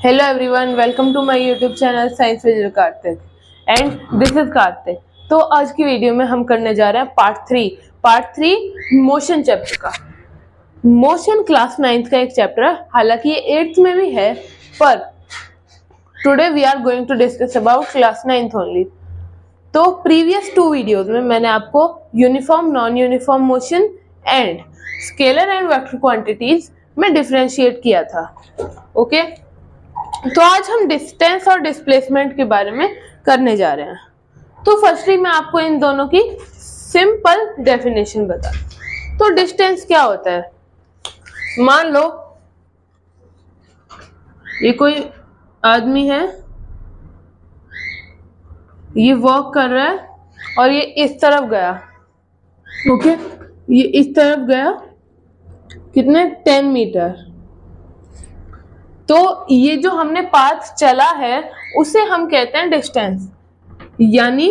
Hello everyone, welcome to my YouTube channel Science with Karthik and this is Karthik। तो आज की video में हम करने जा रहे हैं पार्ट थ्री मोशन चैप्टर का। मोशन क्लास 9th का एक चैप्टर है, हालांकि ये 8th में भी है, पर today we are going to discuss about class 9th only. तो प्रीवियस 2 वीडियोज में मैंने आपको uniform, non uniform motion and scalar and vector quantities में डिफरेंशिएट किया था। ओके, तो आज हम डिस्टेंस और डिस्प्लेसमेंट के बारे में करने जा रहे हैं। तो फर्स्टली मैं आपको इन दोनों की सिंपल डेफिनेशन बता। तो डिस्टेंस क्या होता है? मान लो ये कोई आदमी है, ये वॉक कर रहा है और ये इस तरफ गया। ओके, ये इस तरफ गया, कितने 10 मीटर। तो ये जो हमने पाथ चला है उसे हम कहते हैं डिस्टेंस, यानी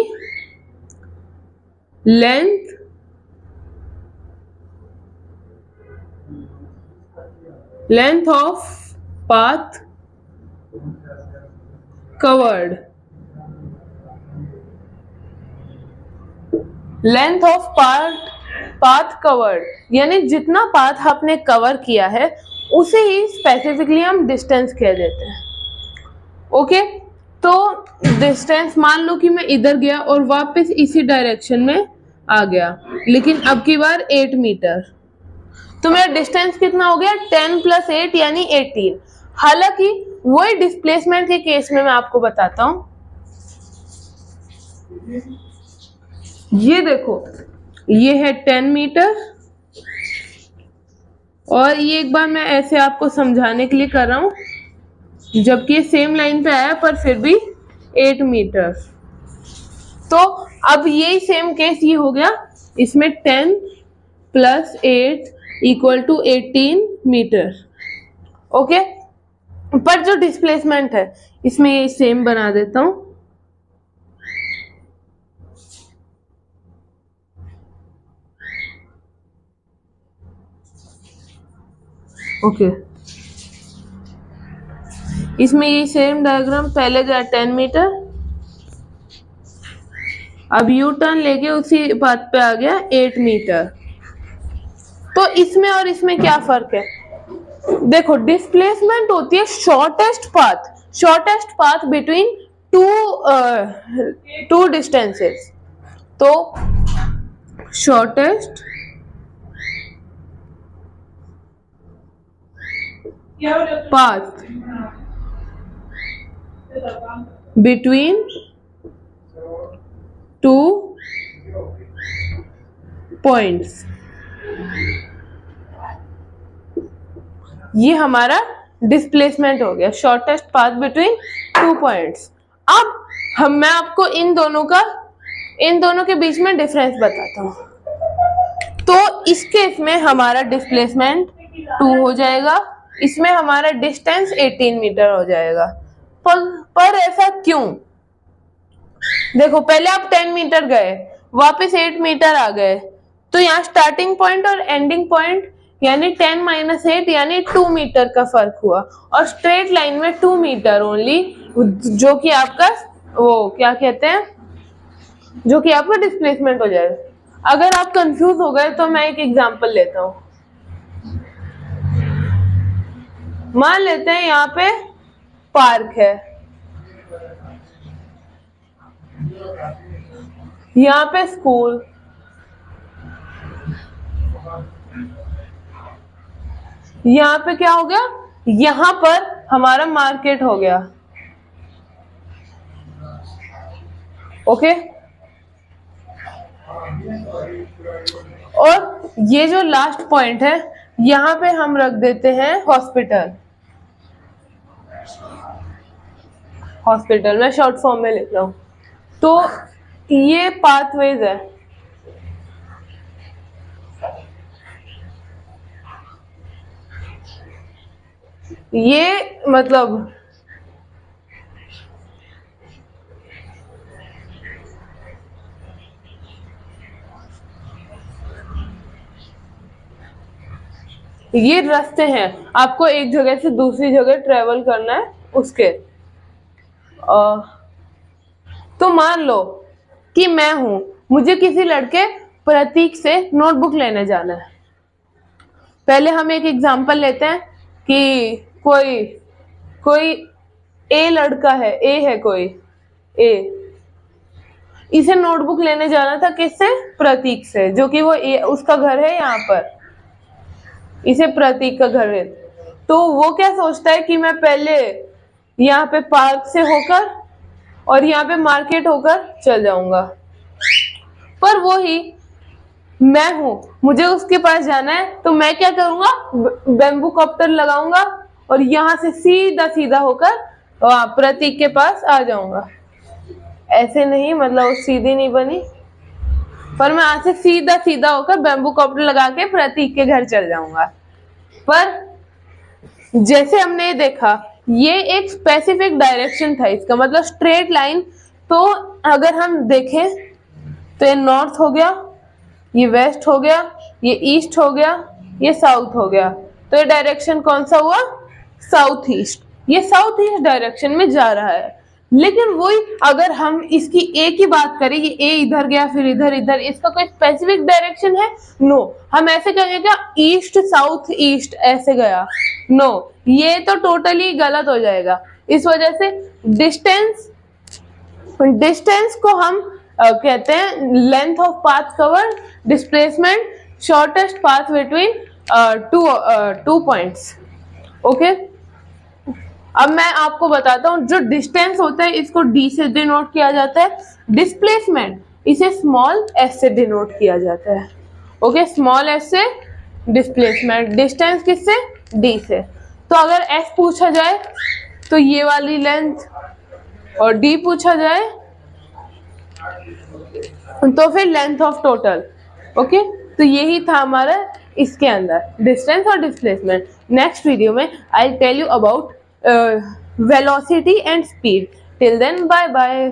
length of path covered, length of path covered, यानी जितना पाथ आपने कवर किया है उसे ही स्पेसिफिकली हम डिस्टेंस कह देते हैं। ओके, तो डिस्टेंस, मान लो कि मैं इधर गया और वापस इसी डायरेक्शन में आ गया, लेकिन अब की बार 8 मीटर, तो मेरा डिस्टेंस कितना हो गया? 10 + 8 यानी 18। हालांकि वही डिस्प्लेसमेंट के केस में मैं आपको बताता हूं। ये देखो, ये है 10 मीटर और ये एक बार मैं ऐसे आपको समझाने के लिए कर रहा हूं, जबकि ये सेम लाइन पे आया पर फिर भी 8 मीटर। तो अब यही सेम केस ये हो गया, इसमें 10 + 8 = 18 मीटर। ओके, पर जो डिस्प्लेसमेंट है इसमें ये सेम बना देता हूं। ओके, इसमें ये सेम डायग्राम, पहले गया 10 मीटर, अब यू टर्न लेके उसी बात पे आ गया 8 मीटर। तो इसमें और इसमें क्या फर्क है? देखो, डिस्प्लेसमेंट होती है shortest path between two distances. तो शॉर्टेस्ट पाथ बिटवीन 2 पॉइंट्स, ये हमारा डिस्प्लेसमेंट हो गया, शॉर्टेस्ट पाथ बिटवीन 2 पॉइंट्स। अब मैं आपको इन दोनों के बीच में डिफरेंस बताता हूं। तो इस केस में हमारा डिस्प्लेसमेंट 2 हो जाएगा, इसमें हमारा डिस्टेंस 18 मीटर हो जाएगा। पर ऐसा क्यों? देखो, पहले आप 10 मीटर गए, वापस 8 मीटर आ गए, तो यहाँ स्टार्टिंग पॉइंट और एंडिंग पॉइंट यानी 10 - 8 यानी 2 मीटर का फर्क हुआ, और स्ट्रेट लाइन में 2 मीटर ओनली, जो कि आपका वो क्या कहते हैं, जो कि आपका डिस्प्लेसमेंट हो जाएगा। अगर आप कंफ्यूज हो गए तो मैं एक एग्जांपल लेता हूं। मान लेते हैं यहाँ पे पार्क है, यहाँ पे स्कूल, यहाँ पे क्या हो गया? यहाँ पर हमारा मार्केट हो गया। ओके, और ये जो लास्ट पॉइंट है यहाँ पे हम रख देते हैं हॉस्पिटल। मैं शॉर्ट फॉर्म में लिख रहा हूं। तो ये पाथवेज है, ये मतलब ये रास्ते हैं, आपको एक जगह से दूसरी जगह ट्रेवल करना है, उसके। तो मान लो कि मैं हूं, मुझे किसी लड़के प्रतीक से नोटबुक लेने जाना है। पहले हम एक एग्जांपल लेते हैं कि कोई ए लड़का है, ए है कोई ए, इसे नोटबुक लेने जाना था किससे? प्रतीक से, जो कि वो ए, उसका घर है यहाँ पर, इसे प्रतीक का घर है। तो वो क्या सोचता है कि मैं पहले यहाँ पे पार्क से होकर और यहाँ पे मार्केट होकर चल जाऊंगा, पर वो ही मैं हूं, मुझे उसके पास जाना है, तो मैं क्या करूंगा? बैम्बू कॉप्टर लगाऊंगा और यहाँ से सीधा सीधा होकर प्रतीक के पास आ जाऊंगा। ऐसे नहीं, मतलब वो सीधी नहीं बनी, पर मैं आज से सीधा सीधा होकर बैम्बू कॉप्टर लगा के प्रतीक के घर चल जाऊंगा। पर जैसे हमने ये देखा, ये एक स्पेसिफिक डायरेक्शन था, इसका मतलब स्ट्रेट लाइन। तो अगर हम देखें तो ये नॉर्थ हो गया, ये वेस्ट हो गया, ये ईस्ट हो गया, ये साउथ हो गया। तो ये डायरेक्शन कौन सा हुआ? South east. ये साउथ ईस्ट डायरेक्शन में जा रहा है। लेकिन वही अगर हम इसकी ए की बात करें, ये ए इधर गया फिर इधर इधर, इसका कोई स्पेसिफिक डायरेक्शन है? नो। हम ऐसे कहेंगे क्या? ईस्ट साउथ ईस्ट ऐसे गया? नो, ये तो टोटली गलत हो जाएगा। इस वजह से डिस्टेंस को हम कहते हैं length of path cover, displacement, shortest path between two points. Okay, अब मैं आपको बताता हूं, जो डिस्टेंस होता है इसको डी से डिनोट किया जाता है, डिस्प्लेसमेंट इसे स्मॉल एस से डिनोट किया जाता है। ओके, स्मॉल एस से डिस्प्लेसमेंट, डिस्टेंस किससे? डी से। तो अगर एस पूछा जाए तो ये वाली लेंथ, और डी पूछा जाए तो फिर लेंथ ऑफ टोटल। ओके, तो यही था हमारा इसके अंदर डिस्टेंस और डिस्प्लेसमेंट। नेक्स्ट वीडियो में I tell you about velocity and speed. Till then, bye bye.